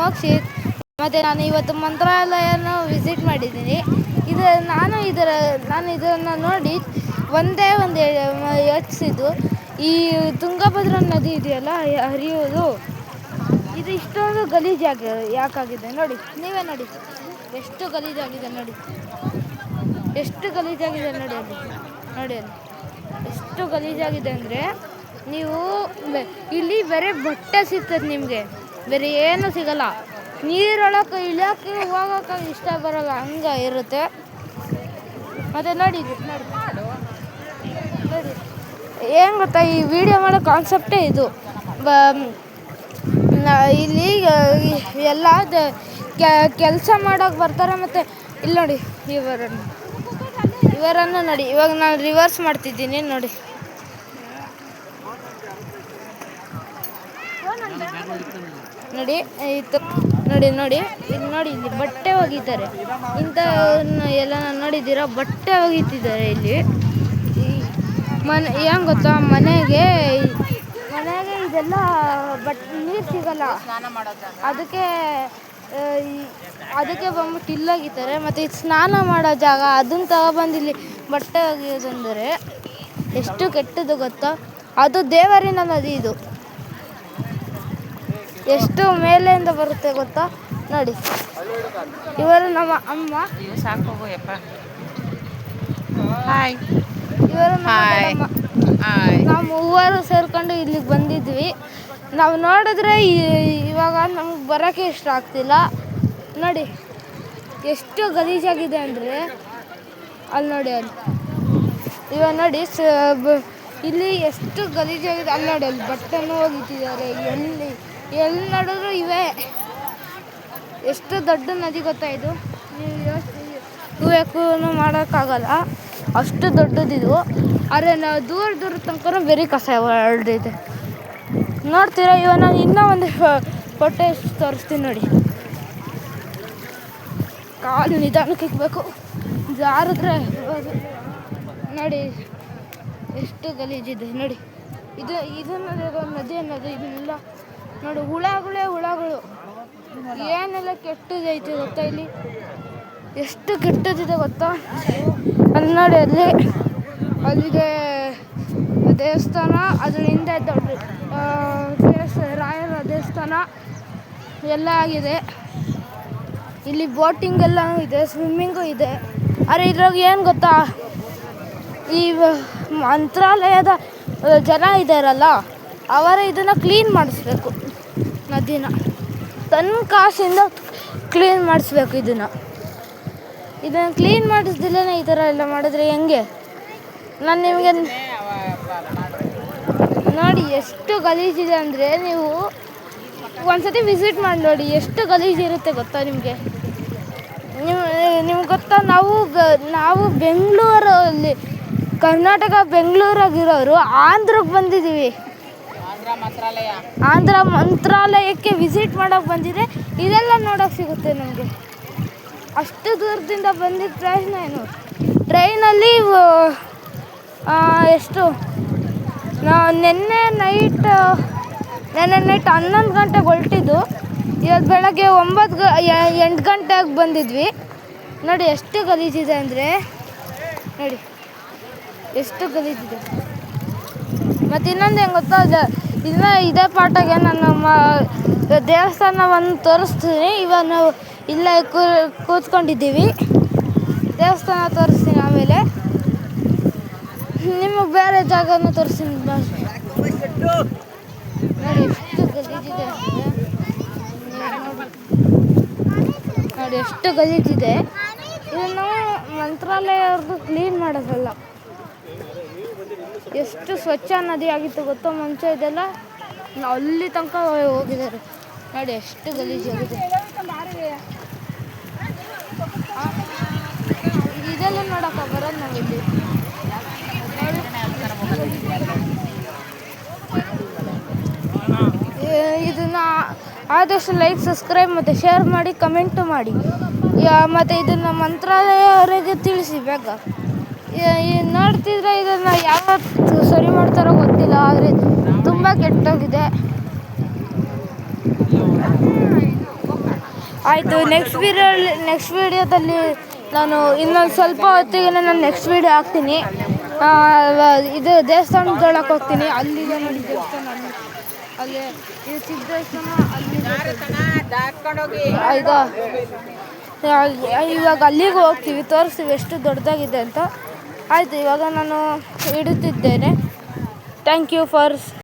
ಮೋಕ್ಷಿತ್. ಮತ್ತು ನಾನು ಇವತ್ತು ಮಂತ್ರಾಲಯನ ವಿಸಿಟ್ ಮಾಡಿದ್ದೀನಿ. ನಾನು ಇದನ್ನು ನೋಡಿ ಒಂದೇ ಒಂದು ಯೋಚಿಸಿದ್ದು, ಈ ತುಂಗಭದ್ರಾ ನದಿ ಇದೆಯಲ್ಲ ಹರಿಯೋದು, ಇದು ಇಷ್ಟೊಂದು ಯಾಕಾಗಿದೆ ನೋಡಿ. ನೀವೇ ನೋಡಿ ಎಷ್ಟು ಗಲೀಜಾಗಿದೆ ನೋಡಿ, ಎಷ್ಟು ಗಲೀಜಾಗಿದೆ ನೋಡಿ ಅಲ್ಲಿ ಎಷ್ಟು ಗಲೀಜಾಗಿದೆ ಅಂದರೆ, ನೀವು ಇಲ್ಲಿ ಬರೀ ಬಟ್ಟೆ ಸಿಗ್ತದೆ ನಿಮಗೆ, ಬೇರೆ ಏನೂ ಸಿಗಲ್ಲ. ನೀರೊಳಗೆ ಇಳಿಯೋಕ್ಕೆ ಹೋಗೋಕೆ ಇಷ್ಟ ಬರೋಲ್ಲ, ಹಂಗೆ ಇರುತ್ತೆ. ಮತ್ತು ನೋಡಿ ಏನು ಗೊತ್ತಾ, ಈ ವಿಡಿಯೋ ಮಾಡೋ ಕಾನ್ಸೆಪ್ಟೇ ಇದು. ಇಲ್ಲಿ ಎಲ್ಲ ಕೆಲಸ ಮಾಡೋಕೆ ಬರ್ತಾರೆ. ಮತ್ತು ಇಲ್ಲಿ ನೋಡಿ ಇವರನ್ನು ನೋಡಿ. ಇವಾಗ ನಾನು ರಿವರ್ಸ್ ಮಾಡ್ತಿದ್ದೀನಿ ನೋಡಿ. ನೋಡಿ ಇಲ್ಲಿ ಬಟ್ಟೆ ಒಗಿತಾರೆ. ಎಲ್ಲ ನೋಡಿದ್ದೀರಾ, ಬಟ್ಟೆ ಒಗಿತಿದ್ದಾರೆ ಇಲ್ಲಿ. ಏನು ಗೊತ್ತಾ, ಮನೆಗೆ ಇದೆಲ್ಲ ನೀರು ಸಿಗಲ್ಲ, ಅದಕ್ಕೆ ಬಂದ್ಬಿಟ್ಟು ಇಲ್ಲೋಗಿತಾರೆ. ಮತ್ತು ಇದು ಸ್ನಾನ ಮಾಡೋ ಜಾಗ, ಅದನ್ನು ತಗೊಬಂದು ಇಲ್ಲಿ ಬಟ್ಟೆ ಒಗೆಯೋದಂದರೆ ಎಷ್ಟು ಕೆಟ್ಟದ್ದು ಗೊತ್ತಾ. ಅದು ದೇವರಿನ ನದಿ, ಇದು ಎಷ್ಟು ಮೇಲೆಯಿಂದ ಬರುತ್ತೆ ಗೊತ್ತಾ ನೋಡಿ. ಇವರು ನಮ್ಮ ಅಮ್ಮ, ಇವರು ನಾವು ಮೂವರು ಸೇರ್ಕೊಂಡು ಇಲ್ಲಿಗೆ ಬಂದಿದ್ವಿ. ನಾವು ನೋಡಿದ್ರೆ ಇವಾಗ ನಮ್ಗೆ ಬರೋಕ್ಕೆ ಇಷ್ಟ ಆಗ್ತಿಲ್ಲ ನೋಡಿ. ಎಷ್ಟು ಗಲೀಜಾಗಿದೆ ಅಂದರೆ ಅಲ್ಲಿ ನೋಡಿ, ಇವಾಗ ನೋಡಿ ಇಲ್ಲಿ ಎಷ್ಟು ಗಲೀಜಾಗಿದೆ. ಅಲ್ಲಿ ನೋಡಿ, ಅಲ್ಲಿ ಬಟ್ಟೆನೂ ಒಗಿತಿದ್ದಾರೆ. ಎಲ್ಲಿ ನೋಡಿದ್ರು ಇವೇ. ಎಷ್ಟು ದೊಡ್ಡ ನದಿ ಗೊತ್ತಾ ಇದು, ನೀವು ಕುವೆಕ್ಕೂ ಮಾಡೋಕ್ಕಾಗಲ್ಲ, ಅಷ್ಟು ದೊಡ್ಡದಿದು. ಆದರೆ ನಾವು ದೂರ ತನಕ ಬೇರೆ ಕಸ ಹೊರಡೈತೆ ನೋಡ್ತೀರಾ. ಇವಾಗ ನಾನು ಇನ್ನೂ ಒಂದು ಫೋಟೋ ತೋರಿಸ್ತೀನಿ ನೋಡಿ. ಕಾಲು ನಿಧಾನಕ್ಕೆ ಇಕ್ಬೇಕು, ಜಾರಿದ್ರೆ ನೋಡಿ ಎಷ್ಟು ಗಲೀಜಿದೆ ನೋಡಿ. ಇದನ್ನು ನದಿ ಅನ್ನೋದು ಇದನ್ನೆಲ್ಲ ನೋಡಿ, ಹುಳಗಳು ಏನೆಲ್ಲ ಕೆಟ್ಟದೈತೆ ಗೊತ್ತಾ. ಇಲ್ಲಿ ಎಷ್ಟು ಕೆಟ್ಟದಿದೆ ಗೊತ್ತಾ. ಅಲ್ಲಿ ನೋಡಿ, ಅಲ್ಲಿಗೆ ದೇವಸ್ಥಾನ, ಅದ್ರ ಹಿಂದೆ ದೊಡ್ಡ ರಾಯರ ದೇವಸ್ಥಾನ ಎಲ್ಲ ಆಗಿದೆ. ಇಲ್ಲಿ ಬೋಟಿಂಗ್ ಎಲ್ಲ ಇದೆ, ಸ್ವಿಮ್ಮಿಂಗು ಇದೆ. ಆದರೆ ಇದ್ರಾಗ ಏನು ಗೊತ್ತಾ, ಈ ಮಂತ್ರಾಲಯದ ಜನ ಇದ್ದಾರಲ್ಲ, ಅವರ ಇದನ್ನು ಕ್ಲೀನ್ ಮಾಡಿಸ್ಬೇಕು, ನದಿನ ತನ್ನ ಕಾಸಿಂದ ಕ್ಲೀನ್ ಮಾಡಿಸ್ಬೇಕು. ಇದನ್ನು ಕ್ಲೀನ್ ಮಾಡಿಸ್ದಿಲ್ಲ ಈ ಥರ ಎಲ್ಲ ಮಾಡಿದ್ರೆ ಹೆಂಗೆ. ನಾನು ನಿಮಗೆ ನೋಡಿ ಎಷ್ಟು ಗಲೀಜಿದೆ ಅಂದರೆ, ನೀವು ಒಂದ್ಸತಿ ವಿಸಿಟ್ ಮಾಡಿ ನೋಡಿ ಎಷ್ಟು ಗಲೀಜಿರುತ್ತೆ ಗೊತ್ತಾ ನಿಮಗೆ. ನಿಮ್ಗೆ ಗೊತ್ತಾ, ನಾವು ಬೆಂಗಳೂರಲ್ಲಿ, ಕರ್ನಾಟಕ ಬೆಂಗಳೂರಾಗಿರೋರು ಆಂಧ್ರಕ್ಕೆ ಬಂದಿದ್ದೀವಿ. ಆಂಧ್ರ ಮಂತ್ರಾಲಯಕ್ಕೆ ವಿಸಿಟ್ ಮಾಡೋಕ್ಕೆ ಬಂದಿದೆ. ಇದೆಲ್ಲ ನೋಡೋಕ್ಕೆ ಸಿಗುತ್ತೆ ನಮಗೆ. ಅಷ್ಟು ದೂರದಿಂದ ಬಂದಿದ್ದ ಟ್ರೈನಲ್ಲಿ ಎಷ್ಟು ನೆನ್ನೆ ನೈಟ್ 11 ಗಂಟೆಗೆ ಹೊರಟಿದ್ದು, ಇವತ್ತು ಬೆಳಗ್ಗೆ 8 ಗಂಟೆಗೆ ಬಂದಿದ್ವಿ ನೋಡಿ. ಎಷ್ಟು ಗಲೀಜಿದೆ ಅಂದರೆ ನೋಡಿ, ಎಷ್ಟು ಗಲೀಜಿದೆ. ಮತ್ತು ಇನ್ನೊಂದು ಹೆಂಗೆ ಗೊತ್ತಾ, ಇದೇ ಪಾಠಗೆ ನಾನು ದೇವಸ್ಥಾನವನ್ನು ತೋರಿಸ್ತೀನಿ. ಇವಾಗ ನಾವು ಇಲ್ಲೇ ಕೂತ್ಕೊಂಡಿದ್ದೀವಿ. ದೇವಸ್ಥಾನ ತೋರಿಸ್ತೀನಿ, ಆಮೇಲೆ ನಿಮಗೆ ಬೇರೆ ಜಾಗನೂ ತೋರಿಸ್ತೀನಿ ನೋಡಿ. ಎಷ್ಟು ಗಲೀಜಿದೆ ನೋಡಿ, ಎಷ್ಟು ಗಲೀಜಿದೆ. ಇದನ್ನು ಮಂತ್ರಾಲಯವ್ರದ್ದು ಕ್ಲೀನ್ ಮಾಡೋದಲ್ಲ. ಎಷ್ಟು ಸ್ವಚ್ಛ ನದಿ ಆಗಿತ್ತು ಗೊತ್ತೋ ಮುಂಚೆ, ಇದೆಲ್ಲ ಅಲ್ಲಿ ತನಕ ಹೋಗಿದ್ದಾರೆ ನೋಡಿ. ಎಷ್ಟು ಗಲೀಜಾಗಿದೆ. ಇದೆಲ್ಲ ನೋಡೋಕೆ ಬರೋದು ನಾವಿಲ್ಲಿ. ಇದನ್ನು ಆದಷ್ಟು ಲೈಕ್, ಸಬ್ಸ್ಕ್ರೈಬ್ ಮತ್ತು ಶೇರ್ ಮಾಡಿ, ಕಮೆಂಟು ಮಾಡಿ. ಮತ್ತು ಇದನ್ನು ಮಂತ್ರಾಲಯವರಿಗೆ ತಿಳಿಸಿ ಬೇಗ. ನೋಡ್ತಿದ್ರೆ ಇದನ್ನು ಯಾವತ್ತು ಸರಿ ಮಾಡ್ತಾರೋ ಗೊತ್ತಿಲ್ಲ, ಆದರೆ ತುಂಬ ಕೆಟ್ಟೋಗಿದೆ. ಆಯಿತು, ನೆಕ್ಸ್ಟ್ ವಿಡಿಯೋದಲ್ಲಿ ನಾನು ಇನ್ನೊಂದು ಸ್ವಲ್ಪ ಹೊತ್ತಿಗೆ ನಾನು ನೆಕ್ಸ್ಟ್ ವಿಡಿಯೋ ಹಾಕ್ತೀನಿ. ಇದು ದೇವಸ್ಥಾನದೊಳಗೆ ಹೋಗ್ತೀನಿ. ಅಲ್ಲಿದೆ ನೋಡಿ ದೇವಸ್ಥಾನ, ಅಲ್ಲಿ ಇದು ಚಿಕ್ಕ ದೇವಸ್ಥಾನ. ಆಯಿತಾ, ಇವಾಗ ಅಲ್ಲಿಗೆ ಹೋಗ್ತೀವಿ, ತೋರಿಸ್ತೀವಿ ಎಷ್ಟು ದೊಡ್ಡದಾಗಿದೆ ಅಂತ. ಆಯಿತು, ಇವಾಗ ನಾನು ಇಡುತ್ತಿದ್ದೇನೆ. Thank you for